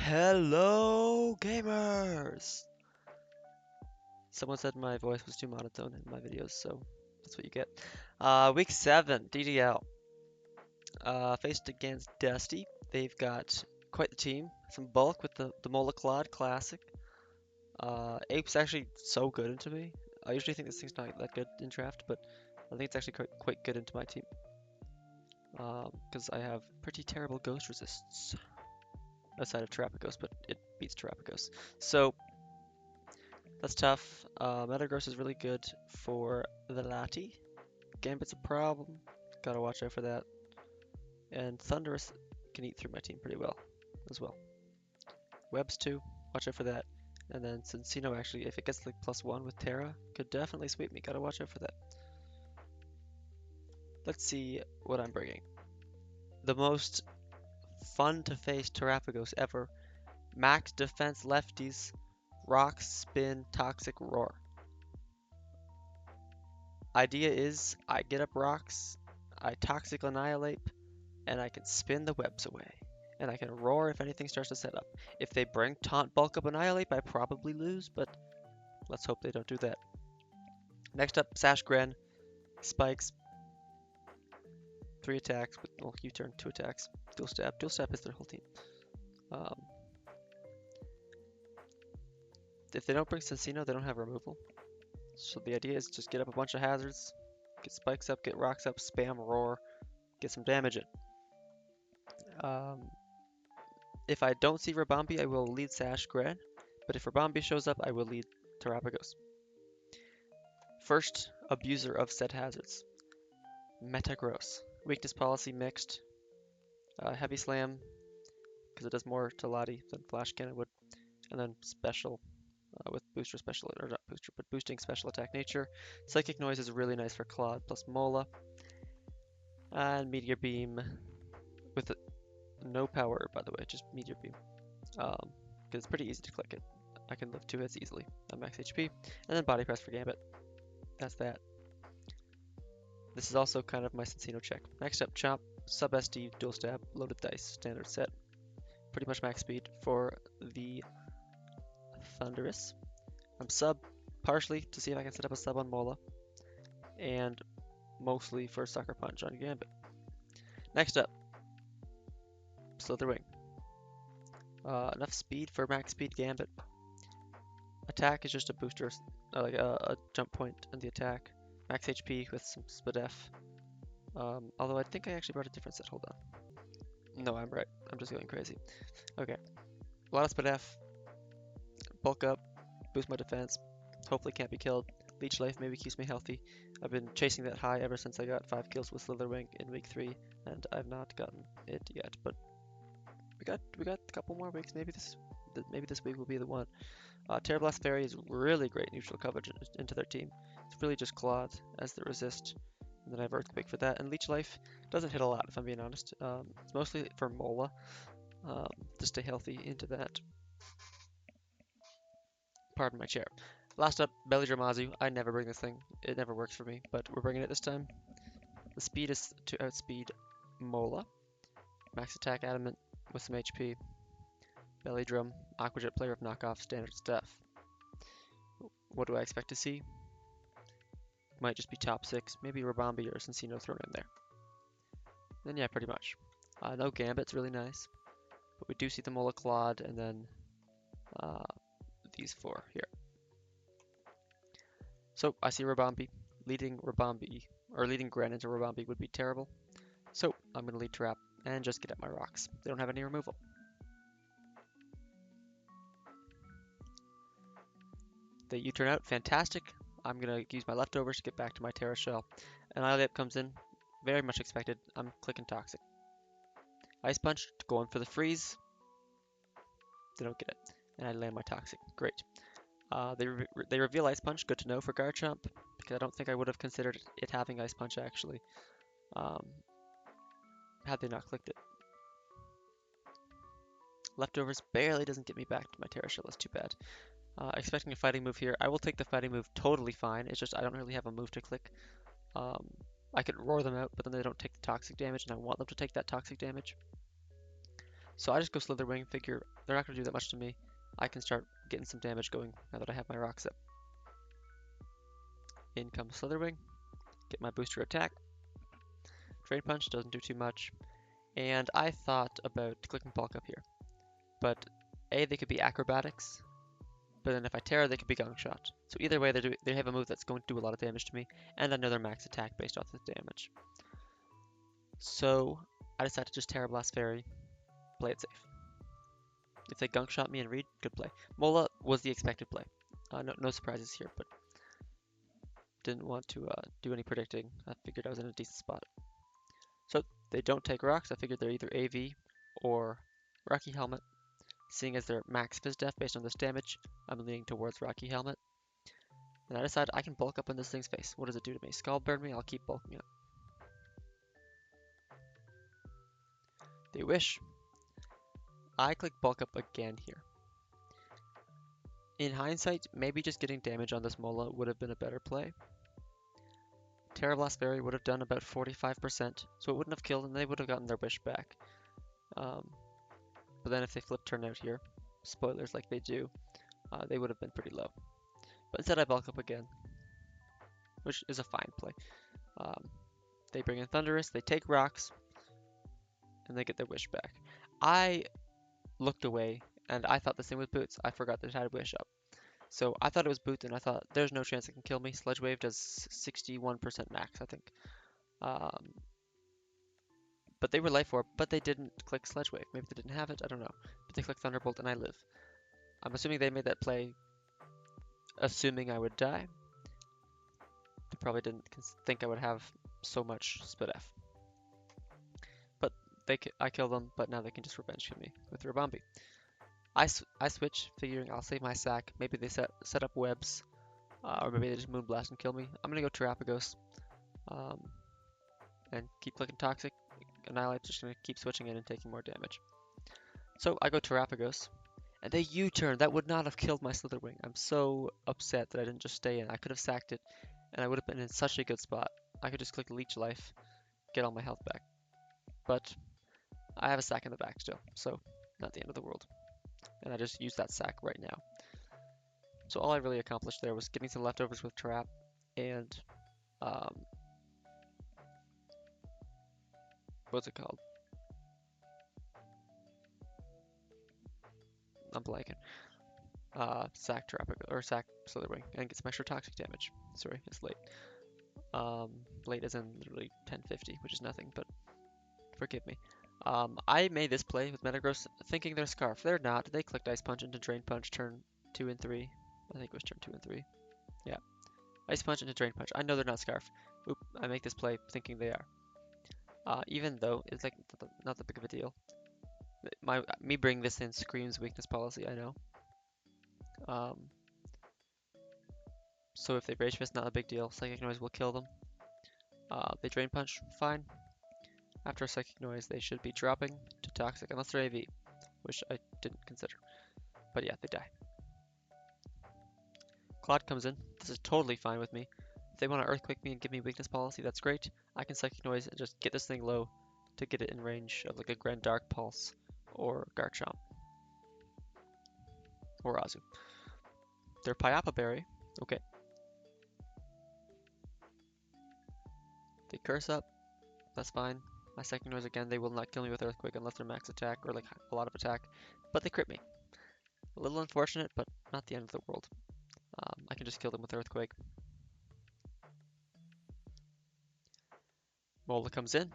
Hello, gamers! Someone said my voice was too monotone in my videos, so that's what you get. Week 7, DDL. Faced against Dusty. They've got quite the team. Some bulk with the Molaclod Classic. Ape's actually so good into me. I usually think this thing's not that good in draft, but I think it's actually quite good into my team. Because I have pretty terrible ghost resists outside of Terrapagos, but it beats Terrapagos. So that's tough. Metagross is really good for the Lati. Gambit's a problem. Gotta watch out for that. And Thunderous can eat through my team pretty well as well. Webs too. Watch out for that. And then Cincino actually, if it gets like +1 with Terra, could definitely sweep me. Gotta watch out for that. Let's see what I'm bringing. The most fun to face Terrapagos ever. Max defense lefties. Rock, spin, toxic, roar. Idea is I get up rocks, I toxic annihilate, and I can spin the webs away. And I can roar if anything starts to set up. If they bring taunt bulk up annihilate, I probably lose, but let's hope they don't do that. Next up, Sash Gren, spikes, 3 attacks, with well, U-turn, 2 attacks, dual stab. Dual stab is their whole team. Um, if they don't bring Cincino, they don't have removal. So the idea is just get up a bunch of hazards, get spikes up, get rocks up, spam, roar, get some damage in. If I don't see Rabambi, I will lead Sash Gren, but if Rabambi shows up, I will lead Terrapagos. First, abuser of said hazards. Metagross. Weakness policy mixed. Heavy slam, because it does more to Lottie than Flash Cannon would. And then special, with booster special, or not booster, but boosting special attack nature. Psychic noise is really nice for Claude plus Mola. And Meteor Beam with no power, by the way, just Meteor Beam. Because it's pretty easy to click it. I can live 2 hits easily. I'm max HP. And then Body Press for Gambit. That's that. This is also kind of my Cincino check. Next up, Chomp, Sub SD, Dual Stab, Loaded Dice, Standard Set. Pretty much max speed for the Thunderous. I'm sub partially to see if I can set up a sub on Mola. And mostly for Sucker Punch on Gambit. Next up, Slitherwing. Enough speed for max speed Gambit. Attack is just a booster, like a jump point in the attack. Max HP with some Spadef. Although I think I actually brought a different set. Hold on. No, I'm right. I'm just going crazy. Okay. A lot of Spadef. Bulk up. Boost my defense. Hopefully can't be killed. Leech Life maybe keeps me healthy. I've been chasing that high ever since I got 5 kills with Slitherwing in week 3, and I've not gotten it yet. But we got a couple more weeks. Maybe this week will be the one. Terrablast Fairy is really great neutral coverage into their team. It's really just Claude as the resist. And then I have Earthquake for that. And Leech Life doesn't hit a lot, if I'm being honest. It's mostly for Mola, to stay healthy into that. Pardon my chair. Last up, Belly Dramazu. I never bring this thing. It never works for me, but we're bringing it this time. The speed is to outspeed Mola. Max attack adamant with some HP. Belly Drum, Aquajet player of knockoff, standard stuff. What do I expect to see? Might just be top 6, maybe Rabambi or Cincino thrown in there. Then yeah, pretty much. No Gambit's really nice, but we do see the Molaclod and then these 4 here. So I see Rabambi. Leading Gren into Rabambi would be terrible. So I'm gonna lead Trap and just get up my rocks. They don't have any removal. They U-turn out, fantastic. I'm gonna use my leftovers to get back to my Terra Shell. Annihilate comes in, very much expected. I'm clicking Toxic. Ice Punch, going for the freeze. They don't get it. And I land my Toxic. Great. They reveal Ice Punch, good to know for Garchomp, because I don't think I would have considered it having Ice Punch actually, had they not clicked it. Leftovers barely doesn't get me back to my Terra Shell, that's too bad. Expecting a fighting move here. I will take the fighting move totally fine, it's just I don't really have a move to click. I could roar them out, but then they don't take the toxic damage, and I want them to take that toxic damage. So I just go Slitherwing, figure they're not going to do that much to me. I can start getting some damage going now that I have my rocks up. In comes Slitherwing, get my booster attack. Drain Punch doesn't do too much. And I thought about clicking Bulk up here. But A, they could be acrobatics, but then if I Terra, they could be Gunk Shot. So either way, they have a move that's going to do a lot of damage to me, and another max attack based off the damage. So I decided to just Terra Blast Fairy, play it safe. If they Gunk Shot me and read, good play. Mola was the expected play. No surprises here, but didn't want to do any predicting. I figured I was in a decent spot. So they don't take rocks. I figured they're either AV or Rocky Helmet. Seeing as they're max Fizz Def based on this damage, I'm leaning towards Rocky Helmet. And I decide I can bulk up in this thing's face. What does it do to me? Scald burn me? I'll keep bulking up. They wish. I click bulk up again here. In hindsight, maybe just getting damage on this Mola would have been a better play. Terra Blast Fairy would have done about 45%, so it wouldn't have killed and they would have gotten their wish back. But then if they flip turn out here, spoilers like they do, they would have been pretty low. But instead I bulk up again, which is a fine play. They bring in Thunderous, they take rocks, and they get their wish back. I looked away, and I thought the same with Boots. I forgot that it had a wish up. So I thought it was Boots, and I thought, there's no chance it can kill me. Sledge Wave does 61% max, I think. But they were Life Orb, but they didn't click Sledge Wave. Maybe they didn't have it, I don't know. But they clicked Thunderbolt, and I live. I'm assuming they made that play assuming I would die. They probably didn't think I would have so much Spit F. But I kill them, but now they can just revenge kill me with Rabambi. I switch, figuring I'll save my sack. Maybe they set up webs, or maybe they just Moonblast and kill me. I'm gonna go Terapagos, and keep clicking Toxic. Annihilate, just gonna keep switching in and taking more damage. So I go Terapagos, and they U-turn. That would not have killed my Slitherwing. I'm so upset that I didn't just stay in. I could have sacked it, and I would have been in such a good spot. I could just click Leech Life, get all my health back. But I have a sack in the back still, so not the end of the world. And I just use that sack right now. So all I really accomplished there was getting some leftovers with Trap and what's it called? I'm blanking. Sack Trap or sack Slitherwing and get some extra toxic damage. Sorry, it's late. Late as in literally 10:50, which is nothing, but forgive me. I made this play with Metagross thinking they're Scarf. They're not. They clicked Ice Punch into Drain Punch turn 2 and 3. I think it was turn 2 and 3. Yeah. Ice Punch into Drain Punch. I know they're not Scarf. Oop, I make this play thinking they are. Even though it's like not that big of a deal. Me bringing this in screams weakness policy, I know. So if they Rage Fist, not a big deal. Psychic Noise will kill them. They Drain Punch, fine. After Psychic Noise, they should be dropping to Toxic, unless they're AV, which I didn't consider. But yeah, they die. Claude comes in. This is totally fine with me. If they want to Earthquake me and give me weakness policy, that's great. I can Psychic Noise and just get this thing low to get it in range of like a Grand Dark Pulse or Garchomp or Azu. They're Pyapa Berry. Okay. They Curse up. That's fine. My Psychic Noise again, they will not kill me with Earthquake unless they're max attack or like a lot of attack. But they crit me. A little unfortunate, but not the end of the world. I can just kill them with Earthquake. Mola comes in.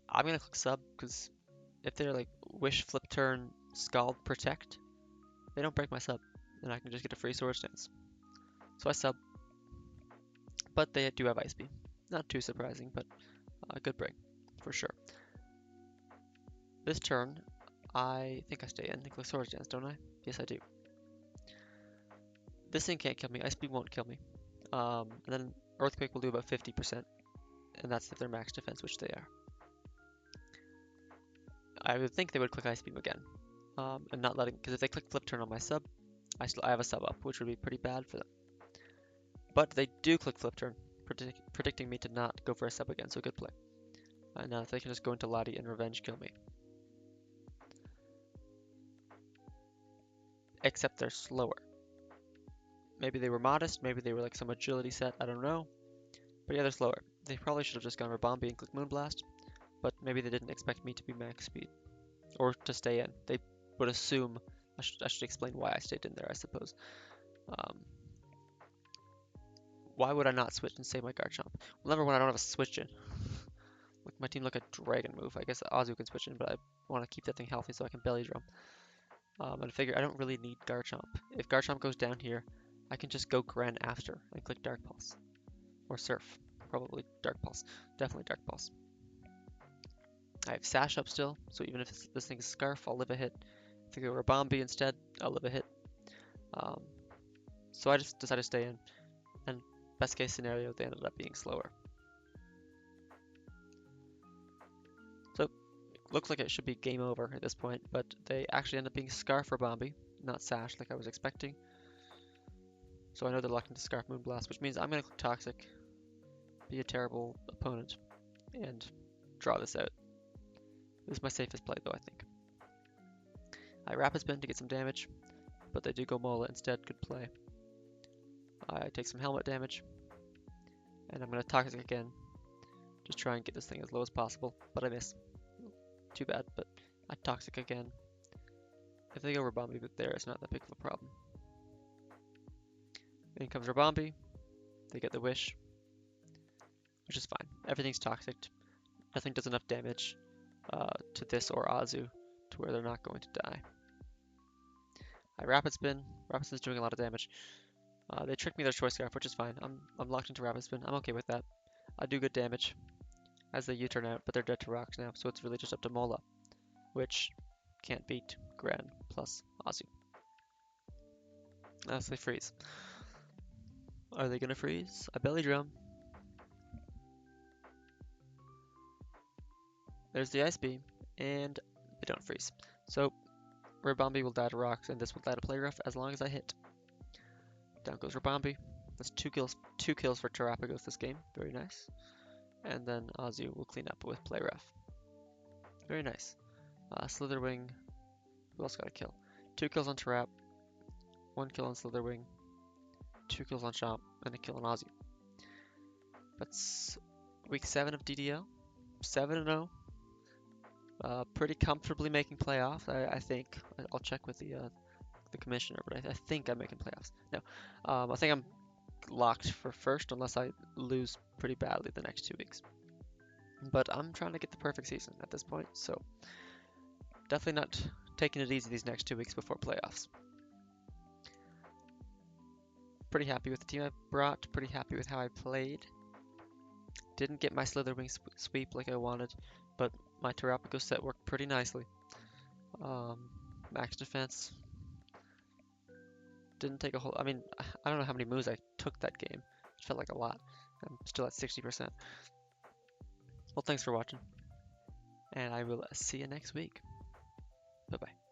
I'm gonna click sub because if they're like Wish, Flip Turn, Scald, Protect, they don't break my sub, and I can just get a free Swords Dance. So I sub, but they do have Ice Beam. Not too surprising, but a good break for sure. This turn, I think I stay in and click Swords Dance, don't I? Yes, I do. This thing can't kill me. Ice Beam won't kill me. And then Earthquake will do about 50%, and that's if they're max defense, which they are. I would think they would click Ice Beam again, and not letting, because if they click Flip Turn on my sub, I have a sub up, which would be pretty bad for them. But they do click Flip Turn, predicting me to not go for a sub again, so good play. Now they can just go into Lottie and revenge kill me. except they're slower. Maybe they were modest, maybe they were like some agility set, I don't know. But yeah, they're slower. They probably should have just gone Rabombi and clicked Moonblast, but maybe they didn't expect me to be max speed. Or to stay in. They would assume, I should explain why I stayed in there, I suppose. Um, why would I not switch and save my Garchomp? Well, number one, I don't have a switch in. Look, my team look at Dragon move. I guess Azu can switch in, but I want to keep that thing healthy so I can belly drum. And I figure I don't really need Garchomp. If Garchomp goes down here, I can just go Gren after and click Dark Pulse. Or Surf. Probably Dark Pulse. Definitely Dark Pulse. I have Sash up still, so even if this thing's Scarf, I'll live a hit. If I go Rabombi instead, I'll live a hit. Um, so I just decided to stay in. And best case scenario, they ended up being slower. So looks like it should be game over at this point, but they actually end up being Scarf Rabombi, not Sash like I was expecting. So I know they're locked into Scarf Moonblast, which means I'm going to click Toxic, be a terrible opponent, and draw this out. This is my safest play though, I think. I Rapid Spin to get some damage, but they do go Mola instead, good play. I take some helmet damage, and I'm going to Toxic again. Just try and get this thing as low as possible, but I miss. Too bad, but I Toxic again. If they go Rabombi there, it's not that big of a problem. In comes Rabombi, they get the Wish, which is fine. Everything's Toxic. Nothing does enough damage to this or Azu to where they're not going to die. I Rapid Spin. Rapid Spin's doing a lot of damage. They tricked me their Choice Scarf, which is fine. I'm locked into Rapid Spin. I'm okay with that. I do good damage as they U-turn out, but they're dead to rocks now, so it's really just up to Mola, which can't beat Gran plus Azu. Unless they freeze. Are they gonna freeze? I belly drum. There's the Ice Beam, and they don't freeze. So Rabombi will die to rocks, and this will die to Play Rough as long as I hit. Down goes Rabombi. That's two kills for Terrapagos this game. Very nice. And then Azu will clean up with Play Rough. Very nice. Slitherwing. Who else got a kill? 2 kills on Terrap. 1 kill on Slitherwing. 2 kills on Chomp. And a kill on Azu. That's week 7 of DDL. 7-0. Pretty comfortably making playoffs, I think. I'll check with the commissioner, but I think I'm making playoffs. No, I think I'm locked for first unless I lose pretty badly the next 2 weeks. But I'm trying to get the perfect season at this point, so definitely not taking it easy these next 2 weeks before playoffs. Pretty happy with the team I brought, pretty happy with how I played. Didn't get my Slitherwing sweep like I wanted, but my Terrapagos set worked pretty nicely. Max defense. Didn't take a whole, I mean, I don't know how many moves I took that game. It felt like a lot. I'm still at 60%. Well, thanks for watching, and I will see you next week. Bye-bye.